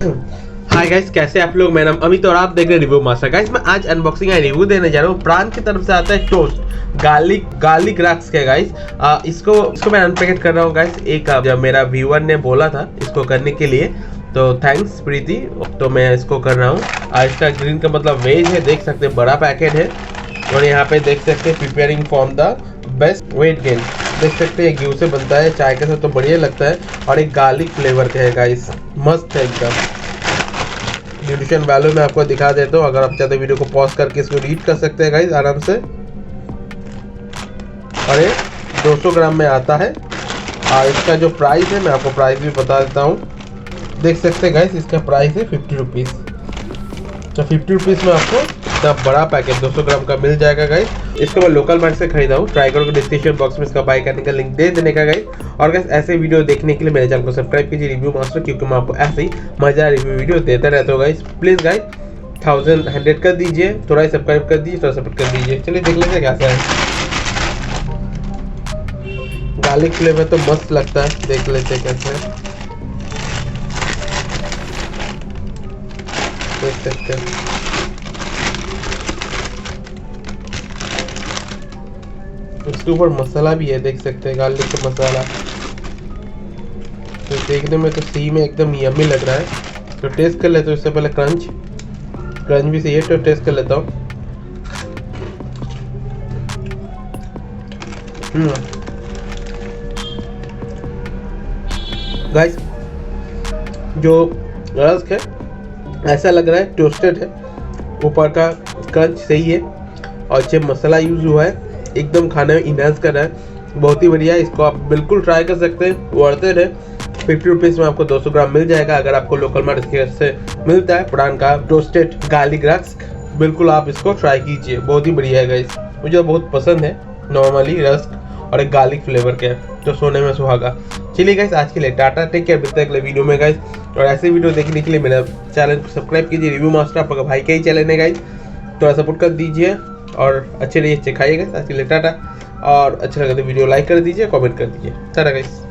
Hi guys, कैसे आप लोग। मेरा नाम अमित और आप देख रहे हैं रिव्यू मास्टर। गाइस मैं आज अनबॉक्सिंग एंड रिव्यू देने जा रहा हूँ। प्राण की तरफ से आता है टोस्ट गार्लिक रक्स के गाइस। इसको मैं अनपैकेट कर रहा हूँ गाइस। जब मेरा व्यूअर ने बोला था इसको करने के लिए, तो थैंक्स प्रीति। तो मैं इसको कर रहा हूँ। इसका ग्रीन का मतलब वेज है, देख सकते हैं बड़ा पैकेट है। और यहाँ पे देख सकते हैं preparing for the best weight gain, देख सकते हैं घी से बनता है, चाय के साथ तो बढ़िया लगता है। और एक गार्लिक फ्लेवर का है गाइस, मस्त है एकदम। न्यूट्रिशन वैल्यू मैं आपको दिखा देता हूँ, अगर आप चाहते वीडियो को पॉज करके इसको रीड कर सकते हैं गाइस आराम से। और ये 200 ग्राम में आता है। और इसका जो प्राइस है मैं आपको प्राइस भी बता देता हूँ। देख सकते हैं गाइस, इसका प्राइस है 50 रुपीज़। तो 50 रुपीज़ में आपको इतना बड़ा पैकेट 200 ग्राम का मिल जाएगा गाइस। इसको मैं लोकल मार्केट से खरीदा हूँ। ट्राई करो, डिस्क्रिप्शन बॉक्स में इसका बाय करने का लिंक दे देने का गाइस। और गाइस ऐसे वीडियो देखने के लिए मेरे चैनल को सब्सक्राइब कीजिए रिव्यू मास्टर, क्योंकि मैं आपको ऐसे ही मजेदार रिव्यू वीडियो देता रहता हूँ गाइस। प्लीज़ गाइस 1100 कर दीजिए, थोड़ा ही सब्सक्राइब कर दीजिए, थोड़ा सपोर्ट कर दीजिए। चलिए देख लेते हैं कैसा है। गार्लिक फ्लेवर तो मस्त लगता है, देख लेते हैं कैसा है। देख सकते हैं इसके ऊपर मसाला भी है, देख सकते हैं गार्लिक का मसाला। तो देखने में तो सही में एकदम यम्मी लग रहा है। तो टेस्ट कर लेते हैं उससे पहले क्रंच भी सही है, तो टेस्ट कर लेता हूँ। गाइस जो रस्क है ऐसा लग रहा है टोस्टेड है, ऊपर का क्रंच सही है और जो मसाला यूज हुआ है एकदम खाने में इनहेंस कर रहा है, बहुत ही बढ़िया है। इसको आप बिल्कुल ट्राई कर सकते हैं, वर्थ इट है। 50 रुपीज़ में आपको 200 ग्राम मिल जाएगा। अगर आपको लोकल मार्केट से मिलता है प्राण का टोस्टेड गार्लिक रस्क, बिल्कुल आप इसको ट्राई कीजिए, बहुत ही बढ़िया है गाइस। मुझे बहुत पसंद है नॉर्मली रस्क और एक गार्लिक फ्लेवर के, जो सोने में सुहागा। चलिए गाइस आज के लिए टाटा, टेक केयर, मिलते हैं अगले वीडियो में गाइस। और ऐसे वीडियो देखने के लिए मेरा चैनल को सब्सक्राइब कीजिए। रिव्यू मास्टर आपका भाई का ही चैनल है गाइस, थोड़ा सपोर्ट कर दीजिए और अच्छे रहिए, अच्छे खाइएगा। आज के लिए टाटा। और अच्छा लगा तो वीडियो लाइक कर दीजिए, कमेंट कर दीजिए। टाटा गाइस।